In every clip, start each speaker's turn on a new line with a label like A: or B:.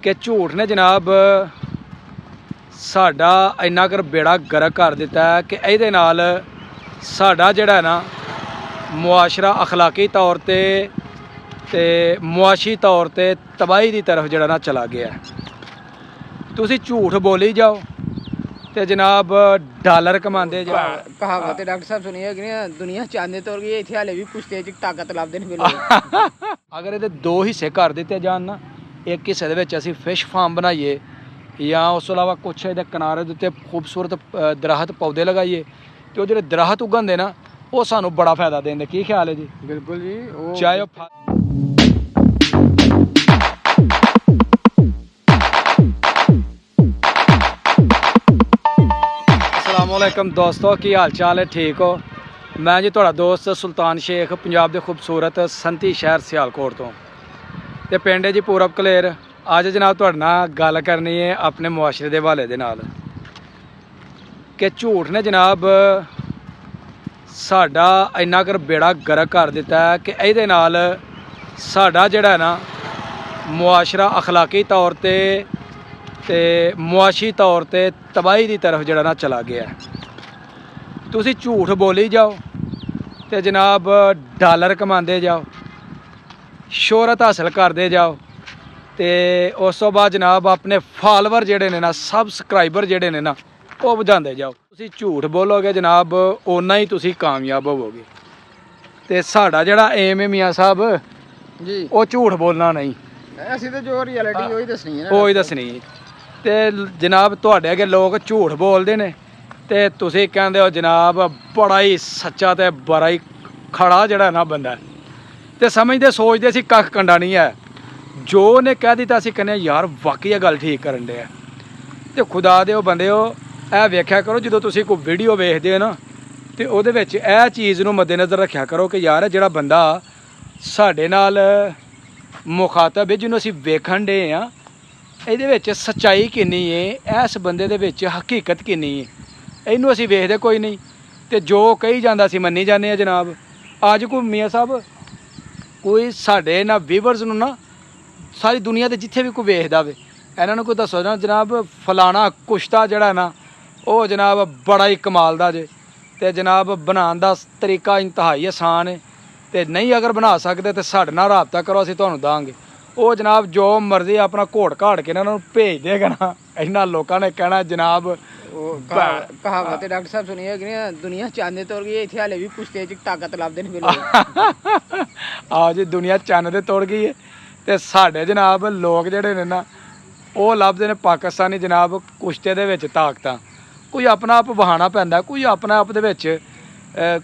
A: कि झूठ ने जनाब साडा इन्ना कर बेड़ा गर्क कर दिता है कि इहदे नाल साडा जिहड़ा है ना मुआशरा अखलाकी तौर ते मुआशी तौर ते तबाही की तरफ जिहड़ा ना चला गया है। तुसी झूठ बोली जाओ ते जनाब डॉलर कमांदे जाओ।
B: कहावत डॉक्टर साहब सुनी है कि नहीं, दुनिया चांदे तौर गई इत्थे हाले भी पुश्ते च ताकत लभदे ने बिल्कुल।
A: अगर ये दो हिस्से कर दिते जान ना, एक हिस्से दे विच असीं फिश फार्म बनाइए या उस तो इलावा कुछ इहदे किनारे दे उत्ते खूबसूरत दरख्त पौधे लगाइए तो जिहड़े दरख्त उगन दे ना वो सानूं बड़ा फायदा देंदे। की ख्याल है जी?
B: बिल्कुल जी।
A: चाहे अस्सलामुअलैकुम दोस्तों, की हाल चाल है? ठीक हो? मैं जी तुहाड़ा दोस्त सुल्तान शेख पंजाब के खूबसूरत संती शहर सियालकोट तो ते पिंड है जी पूरब कलेर। अज जनाब तुहाडे नाल गल करनी है अपने मुआशरे के हवाले दे नाल कि झूठ ने जनाब साडा इन्ना कर बेड़ा गर्क कर दिता है कि इहदे नाल साडा जिहड़ा है ना मुआशरा अखलाकी तौर ते मुआशी तौर ते तबाही की तरफ जिहड़ा ना चला गया है। तुसी झूठ बोली जाओ ते जनाब डॉलर कमांदे जाओ, शोहरत हासिल करते जाओ ते उस तो बाद जनाब अपने फॉलोवर जिहड़े ने ना सबसक्राइबर जिहड़े ने ना वो वधांदे जाओ। तुसी झूठ बोलोगे जनाब उन्ना ही तुसी कामयाब होवोगे। ते साडा जिहड़ा एम है मियाँ साहब
B: जी,
A: वो झूठ बोलना नहीं,
B: ਅਸੀਂ ਤਾਂ ਜੋ ਰਿਐਲਿਟੀ ਉਹੀ ਦੱਸਣੀ ਹੈ ਨਾ।
A: ਉਹੀ ਦੱਸਣੀ ਤੇ जनाब तुहाडे अगे लोग झूठ बोलते हैं ते तुसी कहंदे हो जनाब बड़ा ही सच्चा ते बड़ा ही खड़ा जिहड़ा ना बंदा ते समझते सोचते असीं कख कंडा नहीं है। जो उन्हें कह दिता असीं कहने यार वाकई गल ठीक करन डे ते खुदा दे ओ बंदे हो ਇਹ ਵੇਖਿਆ ਕਰੋ ਜਦੋਂ ਤੁਸੀਂ ਕੋਈ ਵੀਡੀਓ ਵੇਖਦੇ ਹੋ ਨਾ ਤੇ ਉਹਦੇ ਵਿੱਚ ਇਹ ਚੀਜ਼ ਨੂੰ ਮੱਦੇਨਜ਼ਰ ਰੱਖਿਆ ਕਰੋ ਕਿ ਯਾਰ ਜਿਹੜਾ ਬੰਦਾ ਸਾਡੇ ਨਾਲ ਮੁਖਾਤਬ ਹੈ ਜਿਹਨੂੰ ਅਸੀਂ ਵੇਖਣ ਡੇ ਆ ਇਹਦੇ ਵਿੱਚ ਸੱਚਾਈ ਕਿੰਨੀ ਹੈ, ਇਸ ਬੰਦੇ ਦੇ ਵਿੱਚ ਹਕੀਕਤ ਕਿੰਨੀ ਹੈ, ਇਹਨੂੰ ਅਸੀਂ ਵੇਖਦੇ ਕੋਈ ਨਹੀਂ ਤੇ ਜੋ ਕਹੀ ਜਾਂਦਾ ਅਸੀਂ ਮੰਨੀ ਜਾਂਦੇ ਆ ਜਨਾਬ। ਅੱਜ ਕੋਈ ਮੀਆਂ ਸਾਹਿਬ ਕੋਈ ਸਾਡੇ ਨਾ ਵੀਵਰਸ ਨੂੰ ਨਾ ਸਾਰੀ ਦੁਨੀਆ ਦੇ ਜਿੱਥੇ ਵੀ ਕੋਈ ਵੇਖਦਾ ਵੇ ਇਹਨਾਂ ਨੂੰ ਕੋਈ ਦੱਸੋ ਨਾ ਜਨਾਬ ਫਲਾਣਾ ਕੁਸ਼ਤਾ ਜਿਹੜਾ ਨਾ ਉਹ ਜਨਾਬ बड़ा ही कमाल ਦਾ ਜੇ ਤੇ ਜਨਾਬ ਬਣਾਉਣ ਦਾ ਤਰੀਕਾ ਇੰਤਹਾਈ ਆਸਾਨ ਹੈ ਤੇ ਨਹੀਂ ਅਗਰ ਬਣਾ ਸਕਦੇ ਤੇ ਸਾਡੇ ਨਾਲ ਰਾਬਤਾ ਕਰੋ, ਅਸੀਂ ਤੁਹਾਨੂੰ ਦਾਂਗੇ। ਉਹ ਜਨਾਬ ਜੋ ਮਰਜ਼ੀ ਆਪਣਾ ਘੋੜ ਘਾੜ ਕੇ ਇਹਨਾਂ ਨੂੰ ਭੇਜ ਦੇਗਾ ਨਾ, ਇਹਨਾਂ ਲੋਕਾਂ ਨੇ ਕਹਿਣਾ ਜਨਾਬ
B: ਕਹਾਵਤ ਡਾਕਟਰ ਸਾਹਿਬ ਸੁਣੀ ਹੈ ਕਿ ਨਹੀਂ, ਦੁਨੀਆ ਚਾਂਦੇ ਤੌਰ ਗਈ ਇੱਥੇ ਹਾਲੇ ਵੀ ਪੁਸ਼ਤੇ च ਤਾਕਤ ਲੱਭਦੇ ਨੇ ਬਿਲਕੁਲ।
A: ਆਹ ਜੀ ਦੁਨੀਆ ਚੰਨ ਦੇ ਤੋੜ ਗਈ ਹੈ ਤੇ ਸਾਡੇ ਜਨਾਬ ਲੋਕ ਜਿਹੜੇ ਨੇ ਨਾ ਉਹ ਲੱਭਦੇ ਨੇ ਪਾਕਿਸਤਾਨੀ ਜਨਾਬ ਕੁਸ਼ਤੇ ਦੇ ਵਿੱਚ ਤਾਕਤਾਂ। ਕੋਈ ਆਪਣਾ ਆਪ ਵਹਾਣਾ ਪੈਂਦਾ, ਕੋਈ ਆਪਣਾ ਆਪ ਦੇ ਵਿੱਚ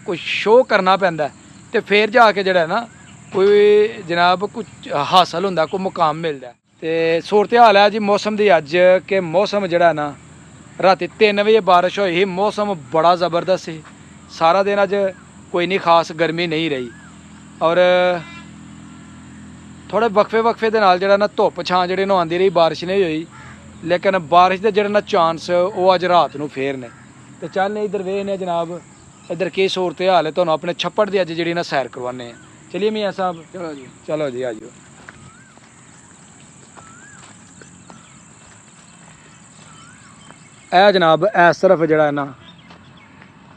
A: ਕੋਈ ਸ਼ੋਅ ਕਰਨਾ ਪੈਂਦਾ ਤੇ ਫਿਰ ਜਾ ਕੇ ਜਿਹੜਾ ਨਾ ਕੋਈ ਜਨਾਬ ਕੁਝ ਹਾਸਲ ਹੁੰਦਾ, ਕੋਈ ਮੁਕਾਮ ਮਿਲਦਾ। ਤੇ ਸੂਰਤ ਹਾਲ ਹੈ ਜੀ ਮੌਸਮ ਦੀ ਅੱਜ ਕਿ ਮੌਸਮ ਜਿਹੜਾ ਨਾ ਰਾਤੀ 3 ਵਜੇ ਬਾਰਿਸ਼ ਹੋਈ ਸੀ, ਮੌਸਮ ਬੜਾ ਜ਼ਬਰਦਸਤ ਸੀ ਸਾਰਾ ਦਿਨ। ਅੱਜ ਕੋਈ ਨਹੀਂ ਖਾਸ ਗਰਮੀ ਨਹੀਂ ਰਹੀ ਔਰ थोड़े वक्फे दे नाल जिहड़ा ना धुप छां जिहड़ी नूं आंदी रही, बारिश नहीं होई, लेकिन बारिश दे जिहड़े ना चांस वो अज रात नूं फेर ने। ते चल इधर वेखने जनाब इधर की सूरत हाल है, तुहानूं अपने छप्पड़ दी अज जिहड़ी ना सैर करवाने। चलिए मियाँ साहब, चलो जी आ जाओ। ਇਹ जनाब इस तरफ जिहड़ा ना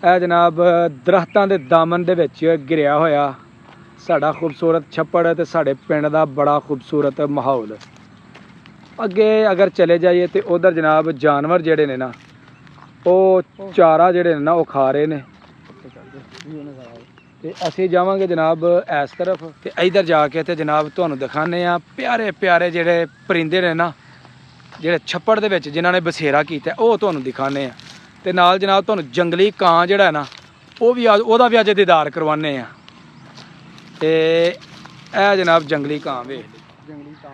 A: ਇਹ जनाब दरख्तां दे दामन दे विच घिरिया होया साड़ा खूबसूरत छप्पड़ ते साढ़े पिंड दा बड़ा खूबसूरत माहौल। अगे अगर चले जाइए तो उधर जनाब जानवर जिहड़े ने ना वो चारा जिहड़े ने ना वो खा रहे ने ते असीं जावांगे जनाब इस तरफ ते इधर जाके ते जनाब तुहानूं दिखाने आ प्यारे प्यारे जिहड़े परिंदे ने ना जिहड़े छप्पड़ दे विच जिन्हां ने बसेरा कीता वो तुहानूं दिखाने आ ते नाल जनाब तुहानूं जंगली कां जिहड़ा ना वो भी ओहदा भी अज दीदार करवाने आ। ते ए जनाब जंगली कां वेख
B: जंगली कां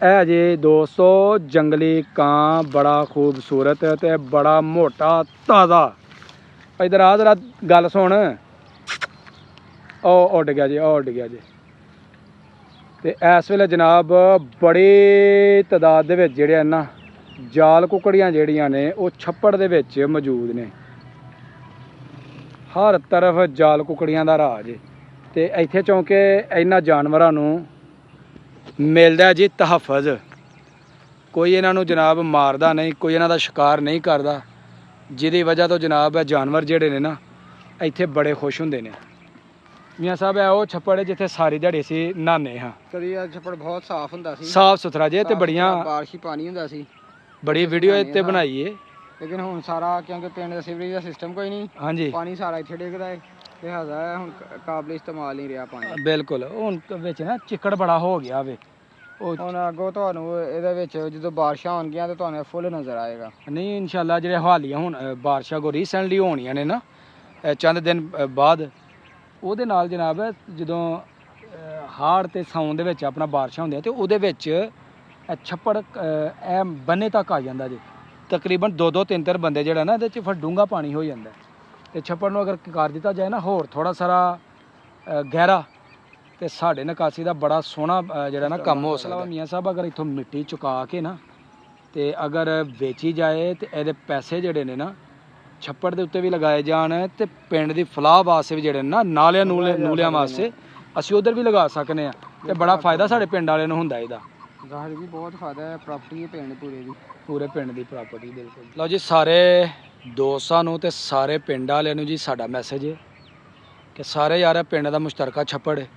A: ए जी दोस्तों जंगली कां बड़ा खूबसूरत ते बड़ा मोटा ताज़ा। इधर आ जरा गल सुन, ओ उड गया जी, ओ उड गया जी। ते इस वेले जनाब बड़ी तादाद दे विच जिहड़े ना जाल कुकड़ियां जिहड़ियां ने वो छप्पड़ दे विच मौजूद ने। हर तरफ जाल कुकड़ियां दा राज है ते इत्थे चौंके इन्हां जानवरां नूं ਮਿਲਦਾ ਜੀ ਤਹਫਜ਼। ਕੋਈ ਇਹਨਾਂ ਨੂੰ ਜਨਾਬ ਮਾਰਦਾ ਨਹੀਂ, ਕੋਈ ਇਹਨਾਂ ਦਾ ਸ਼ਿਕਾਰ ਨਹੀਂ ਕਰਦਾ, ਜਿਹਦੀ ਵਜ੍ਹਾ ਤੋਂ ਜਨਾਬ ਇਹ ਜਾਨਵਰ ਜਿਹੜੇ ਨੇ ਨਾ ਇੱਥੇ ਬੜੇ ਖੁਸ਼ ਹੁੰਦੇ ਨੇ। ਮੀਆਂ ਸਾਹਿਬ ਇਹ ਉਹ ਛੱਪੜ ਹੈ ਜਿੱਥੇ ਸਾਰੀ ਦਿਹਾੜੀ ਅਸੀਂ ਨਹਾਉਂਦੇ ਹਾਂ।
B: ਕਦੀ ਇਹ ਛੱਪੜ ਬਹੁਤ ਸਾਫ਼ ਹੁੰਦਾ ਸੀ,
A: ਸਾਫ ਸੁਥਰਾ ਜੇ ਤੇ ਬੜੀਆਂ
B: ਬਾਰਿਸ਼ੀ ਪਾਣੀ ਹੁੰਦਾ ਸੀ,
A: ਬੜੀ ਵੀਡੀਓ ਇੱਥੇ ਬਣਾਈ ਏ।
B: ਲੇਕਿਨ ਹੁਣ ਸਾਰਾ ਕਿਉਂਕਿ ਪਿੰਡ ਦਾ ਸੀਵਰੇਜ ਦਾ ਸਿਸਟਮ ਕੋਈ ਨਹੀਂ,
A: ਹਾਂਜੀ
B: ਪਾਣੀ ਸਾਰਾ ਇੱਥੇ ਡਿੱਗਦਾ ਹੈ, ਲਿਹਾਜ਼ਾ ਹੁਣ ਕਾਬਲ ਇਸਤੇਮਾਲ ਨਹੀਂ ਰਿਹਾ ਪਾਣੀ।
A: ਬਿਲਕੁਲ, ਹੁਣ ਵਿੱਚ ਨਾ ਚਿੱਕੜ ਬੜਾ ਹੋ ਗਿਆ ਵੇ। ਉਹ
B: ਹੁਣ ਅੱਗੋਂ ਤੁਹਾਨੂੰ ਇਹਦੇ ਵਿੱਚ ਜਦੋਂ ਬਾਰਿਸ਼ਾਂ ਹੋਣਗੀਆਂ ਤਾਂ ਤੁਹਾਨੂੰ ਫੁੱਲ ਨਜ਼ਰ ਆਏਗਾ।
A: ਨਹੀਂ ਇਨਸ਼ਾਅੱਲਾ ਜਿਹੜੇ ਹਾਲੀਆਂ ਹੁਣ ਬਾਰਿਸ਼ਾਂ ਕੋ ਰੀਸੈਂਟਲੀ ਹੋਣੀਆਂ ਨੇ ਨਾ ਚੰਦ ਦਿਨ ਬਾਅਦ, ਉਹਦੇ ਨਾਲ ਜਨਾਬ ਜਦੋਂ ਹਾੜ ਤੇ ਸਾਉਣ ਦੇ ਵਿੱਚ ਆਪਣਾ ਬਾਰਿਸ਼ਾਂ ਹੁੰਦੀਆਂ ਤੇ ਉਹਦੇ ਵਿੱਚ ਇਹ ਛੱਪੜ ਇਹ ਬੰਨੇ ਤੱਕ ਆ ਜਾਂਦਾ ਜੀ। ਤਕਰੀਬਨ 2-2 3-3 ਬੰਦੇ ਜਿਹੜਾ ਨਾ ਇਹਦੇ 'ਚ ਫਿਰ ਡੂੰਘਾ ਪਾਣੀ ਹੋ ਜਾਂਦਾ ਤੇ ਛੱਪੜ ਨੂੰ ਅਗਰ ਕਰ ਦਿੱਤਾ ਜਾਏ ਨਾ ਹੋਰ ਥੋੜਾ ਸਾਰਾ ਗਹਿਰਾ ਤੇ ਸਾਡੇ ਨਿਕਾਸੀ ਦਾ ਬੜਾ ਸੋਹਣਾ ਜਿਹੜਾ ਨਾ ਕੰਮ ਹੋ ਸਕਦਾ। ਮੀਆਂ ਸਾਹਿਬ ਅਗਰ ਇੱਥੋਂ ਮਿੱਟੀ ਚੁਕਾ ਕੇ ਨਾ ਤੇ ਅਗਰ ਵੇਚੀ ਜਾਏ ਤੇ ਇਹਦੇ ਪੈਸੇ ਜਿਹੜੇ ਨੇ ਨਾ ਛੱਪੜ ਦੇ ਉੱਤੇ ਵੀ ਲਗਾਏ ਜਾਣ ਤੇ ਪਿੰਡ ਦੀ ਫਲਾਹ ਵਾਸਤੇ ਵੀ ਜਿਹੜੇ ਨੇ ਨਾ ਨਾਲਿਆਂ ਨੂਲਿਆਂ ਵਾਸਤੇ ਅਸੀਂ ਉਧਰ ਵੀ ਲਗਾ ਸਕਨੇ ਆ ਤੇ ਬੜਾ ਫਾਇਦਾ ਸਾਡੇ ਪਿੰਡ ਵਾਲਿਆਂ ਨੂੰ ਹੁੰਦਾ ਇਹਦਾ।
B: ਜ਼ਾਹਿਰ ਵੀ ਬਹੁਤ ਫਾਇਦਾ ਹੈ, ਪ੍ਰਾਪਰਟੀ ਹੈ ਪਿੰਡ
A: ਪੂਰੇ ਪਿੰਡ ਦੀ ਪ੍ਰਾਪਰਟੀ। ਬਿਲਕੁਲ। ਲਓ ਜੀ ਸਾਰੇ ਦੋਸਤਾਂ ਨੂੰ ਤੇ ਸਾਰੇ ਪਿੰਡ ਵਾਲਿਆਂ ਨੂੰ ਜੀ ਸਾਡਾ ਮੈਸੇਜ ਹੈ ਕਿ ਸਾਰੇ ਯਾਰ ਪਿੰਡ ਦਾ ਮੁਸ਼ਤਰਕਾ ਛੱਪੜ ਹੈ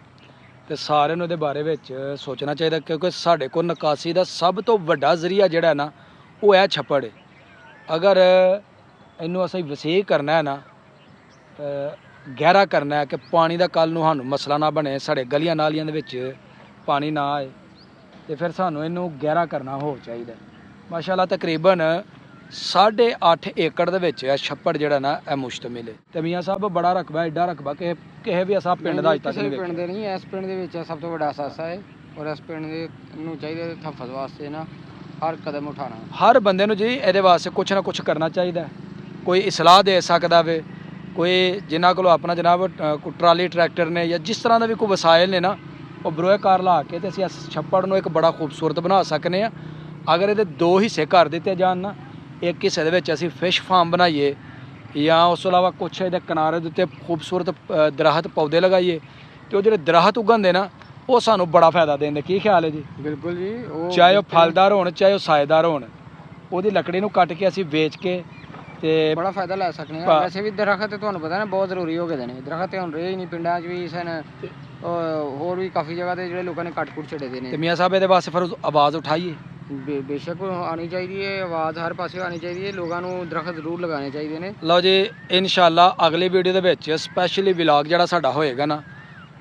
A: ਤੇ ਸਾਰਿਆਂ ਨੂੰ ਇਹਦੇ ਬਾਰੇ ਵਿੱਚ ਸੋਚਣਾ ਚਾਹੀਦਾ, ਕਿਉਂਕਿ ਸਾਡੇ ਕੋਲ ਨਿਕਾਸੀ ਦਾ ਸਭ ਤੋਂ ਵੱਡਾ ਜ਼ਰੀਆ ਜਿਹੜਾ ਨਾ ਉਹ ਹੈ ਛੱਪੜ। ਅਗਰ ਇਹਨੂੰ ਅਸੀਂ ਵਸੀਹ ਕਰਨਾ ਹੈ ਨਾ, ਗਹਿਰਾ ਕਰਨਾ ਹੈ ਕਿ ਪਾਣੀ ਦਾ ਕੱਲ੍ਹ ਨੂੰ ਸਾਨੂੰ ਮਸਲਾ ਨਾ ਬਣੇ, ਸਾਡੇ ਗਲੀਆਂ ਨਾਲੀਆਂ ਦੇ ਵਿੱਚ ਪਾਣੀ ਨਾ ਆਏ, ਤੇ ਫਿਰ ਸਾਨੂੰ ਇਹਨੂੰ ਗਹਿਰਾ ਕਰਨਾ ਹੋ ਚਾਹੀਦਾ। ਮਾਸ਼ਾਅੱਲਾ ਤਕਰੀਬਨ 8.5 ਏਕੜ ਦੇ ਵਿੱਚ ਇਹ ਛੱਪੜ ਜਿਹੜਾ ਨਾ ਇਹ ਮੁਸ਼ਤਮਿਲ ਹੈ। ਤੇ ਮੀਆਂ ਸਾਹਿਬ ਬੜਾ ਰਕਬਾ, ਐਡਾ ਰਕਬਾ ਕਿ ਕਿਸੇ ਵੀ ਅਸਾਂ ਪਿੰਡ ਦਾ ਅੱਜ ਤੱਕ ਨਹੀਂ ਵੇਖਿਆ।
B: ਪਿੰਡ ਦੇ ਨਹੀਂ, ਇਸ ਪਿੰਡ ਦੇ ਵਿੱਚ ਸਭ ਤੋਂ ਵੱਡਾ ਅਸਾਸਾ ਹੈ ਔਰ ਇਸ ਪਿੰਡ ਦੇ ਨੂੰ ਚਾਹੀਦਾ ਤਹਫਜ਼ ਵਾਸਤੇ ਨਾ ਹਰ ਕਦਮ ਉਠਾਉਣਾ। ਹਰ
A: ਬੰਦੇ ਨੂੰ ਜੀ ਇਹਦੇ ਵਾਸਤੇ ਕੁਛ ਨਾ ਕੁਛ ਕਰਨਾ ਚਾਹੀਦਾ। ਕੋਈ ਇਸਲਾਹ ਦੇ ਸਕਦਾ ਵੇ, ਕੋਈ ਜਿਨ੍ਹਾਂ ਕੋਲ ਆਪਣਾ ਜਨਾਬ ਕੋਈ ਟਰਾਲੀ ਟਰੈਕਟਰ ਨੇ ਜਾਂ ਜਿਸ ਤਰ੍ਹਾਂ ਦਾ ਵੀ ਕੋਈ ਵਸਾਇਲ ਨੇ ਨਾ, ਉਹ ਬਰੋਏਕਾਰ ਲਾ ਕੇ ਤੇ ਅਸੀਂ ਇਸ ਛੱਪੜ ਨੂੰ ਇੱਕ ਬੜਾ ਖੂਬਸੂਰਤ ਬਣਾ ਸਕਨੇ ਆ। ਅਗਰ ਇਹਦੇ 2 ਹਿੱਸੇ ਕਰ ਦਿੱਤੇ ਜਾਣ ਨਾ, ਇੱਕ ਹਿੱਸੇ ਦੇ ਵਿੱਚ ਅਸੀਂ ਫਿਸ਼ ਫਾਰਮ ਬਣਾਈਏ ਜਾਂ ਉਸ ਤੋਂ ਇਲਾਵਾ ਕੁਛ ਇਹਦੇ ਕਿਨਾਰੇ ਦੇ ਉੱਤੇ ਖੂਬਸੂਰਤ ਦਰਖਤ ਪੌਦੇ ਲਗਾਈਏ ਤੇ ਉਹ ਜਿਹੜੇ ਦਰਖਤ ਉਗਣਦੇ ਨਾ ਉਹ ਸਾਨੂੰ ਬੜਾ ਫਾਇਦਾ ਦੇਣਗੇ। ਕੀ ਖਿਆਲ ਹੈ ਜੀ?
B: ਬਿਲਕੁਲ ਜੀ,
A: ਚਾਹੇ ਉਹ ਫਲਦਾਰ ਹੋਣ ਚਾਹੇ ਉਹ ਸਾਏਦਾਰ ਹੋਣ, ਉਹਦੀ ਲੱਕੜੀ ਨੂੰ ਕੱਟ ਕੇ ਅਸੀਂ ਵੇਚ ਕੇ ਤੇ
B: ਬੜਾ ਫਾਇਦਾ ਲੈ ਸਕਦੇ ਹਾਂ। ਵੈਸੇ ਵੀ ਦਰਖਤ ਤੁਹਾਨੂੰ ਪਤਾ ਨਾ ਬਹੁਤ ਜ਼ਰੂਰੀ ਹੋ ਗਏ ਨੇ, ਦਰਖਤ ਹੁਣ ਰਹੇ ਹੀ ਨਹੀਂ ਪਿੰਡਾਂ 'ਚ ਵੀ ਸਨ, ਹੋਰ ਵੀ ਕਾਫੀ ਜਗ੍ਹਾ ਤੇ ਜਿਹੜੇ ਲੋਕਾਂ ਨੇ ਕੱਟ ਕੁੱਟ ਛੱਡੇ ਦੇ ਨੇ।
A: ਤੇ ਮੀਆਂ ਸਾਹਿਬ ਇਹਦੇ ਵਾਸਤੇ ਫਿਰ ਆਵਾਜ਼ ਉਠਾਈਏ।
B: ਬੇਸ਼ੱਕ ਆਉਣੀ ਚਾਹੀਦੀ ਹੈ ਆਵਾਜ਼, ਹਰ ਪਾਸੇ ਆਉਣੀ ਚਾਹੀਦੀ ਹੈ, ਲੋਕਾਂ ਨੂੰ ਦਰਖਤ ਜ਼ਰੂਰ ਲਗਾਉਣੇ ਚਾਹੀਦੇ ਨੇ।
A: ਲਓ ਜੀ ਇਨਸ਼ਾਅੱਲਾ ਅਗਲੀ ਵੀਡੀਓ ਦੇ ਵਿੱਚ ਸਪੈਸ਼ਲੀ ਵਲੌਗ ਜਿਹੜਾ ਸਾਡਾ ਹੋਏਗਾ ਨਾ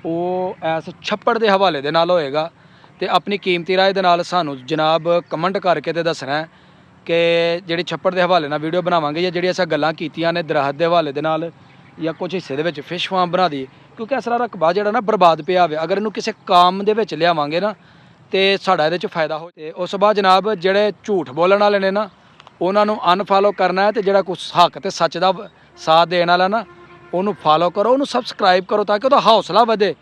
A: ਉਹ ਐਸ ਛੱਪੜ ਦੇ ਹਵਾਲੇ ਦੇ ਨਾਲ ਹੋਏਗਾ ਤੇ ਆਪਣੀ ਕੀਮਤੀ ਰਾਏ ਦੇ ਨਾਲ ਸਾਨੂੰ ਜਨਾਬ ਕਮੈਂਟ ਕਰਕੇ ਤੇ ਦੱਸਣਾ ਹੈ ਕਿ ਜਿਹੜੀ ਛੱਪੜ ਦੇ ਹਵਾਲੇ ਨਾਲ ਵੀਡੀਓ ਬਣਾਵਾਂਗੇ ਜਾਂ ਜਿਹੜੀਆਂ ਅਸੀਂ ਗੱਲਾਂ ਕੀਤੀਆਂ ਨੇ ਦਰਖਤ ਦੇ ਹਵਾਲੇ ਦੇ ਨਾਲ ਜਾਂ ਕੁਝ ਹਿੱਸੇ ਦੇ ਵਿੱਚ ਫਿਸ਼ ਫਾਰਮ ਬਣਾ ਦਈਏ, ਕਿਉਂਕਿ ਅਸਰਾ ਰਕਬਾ ਜਿਹੜਾ ਨਾ ਬਰਬਾਦ ਪਿਆ ਹੋਵੇ, ਅਗਰ ਇਹਨੂੰ ਕਿਸੇ ਕਾਮ ਦੇ ਵਿੱਚ ਲਿਆਵਾਂਗੇ ਨਾ ਤੇ ਸਾਡਾ ਇਹਦੇ 'ਚ ਫਾਇਦਾ ਹੋ। ਤੇ ਉਸ ਤੋਂ ਬਾਅਦ ਜਨਾਬ ਜਿਹੜੇ ਝੂਠ ਬੋਲਣ ਵਾਲੇ ਨੇ ਨਾ ਉਹਨਾਂ ਨੂੰ ਅਨਫਾਲੋ ਕਰਨਾ ਹੈ ਤੇ ਜਿਹੜਾ ਕੁਛ ਹੱਕ ਤੇ ਸੱਚ ਦਾ ਸਾਥ ਦੇਣ ਵਾਲਾ ਨਾ ਉਹਨੂੰ ਫਾਲੋ ਕਰੋ, ਉਹਨੂੰ ਸਬਸਕ੍ਰਾਈਬ ਕਰੋ ਤਾਂ ਕਿ ਉਹਦਾ ਹੌਸਲਾ ਵਧੇ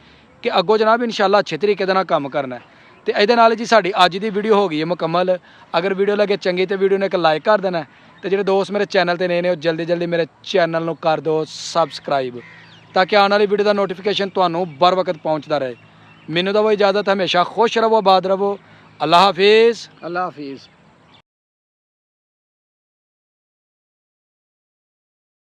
A: ਕਿ ਅੱਗੋਂ ਜਨਾਬ ਇਨਸ਼ਾਅੱਲਾ ਅੱਛੇ ਤਰੀਕੇ ਦੇ ਨਾਲ ਕੰਮ ਕਰਨਾ ਹੈ। ਤੇ ਇਹਦੇ ਨਾਲ ਜੀ ਸਾਡੀ ਅੱਜ ਦੀ ਵੀਡੀਓ ਹੋ ਗਈ ਹੈ ਮੁਕੰਮਲ। ਅਗਰ ਵੀਡੀਓ ਲੱਗੇ ਚੰਗੀ ਤੇ ਵੀਡੀਓ ਨੂੰ ਇੱਕ ਲਾਈਕ ਕਰ ਦੇਣਾ ਤੇ ਜਿਹੜੇ ਦੋਸਤ ਮੇਰੇ ਚੈਨਲ ਤੇ ਨਏ ਨੇ ਉਹ ਜਲਦੀ ਮੇਰੇ ਚੈਨਲ ਨੂੰ ਕਰ ਦਿਓ ਸਬਸਕ੍ਰਾਈਬ ਤਾਂ ਕਿ ਆਉਣ ਵਾਲੀ ਵੀਡੀਓ ਦਾ ਨੋਟੀਫਿਕੇਸ਼ਨ ਤੁਹਾਨੂੰ ਬਰ ਵਕਤ ਪਹੁੰਚਦਾ ਰਹੇ। ਮੈਨੂੰ ਤਾਂ ਉਹ ਇਜਾਜ਼ਤ, ਹਮੇਸ਼ਾ ਖੁਸ਼ ਰਹੋ, ਆਬਾਦ ਰਹੋ। ਅੱਲਾ ਹਾਫਿਜ਼।
B: ਅੱਲਾ ਹਾਫਿਜ਼।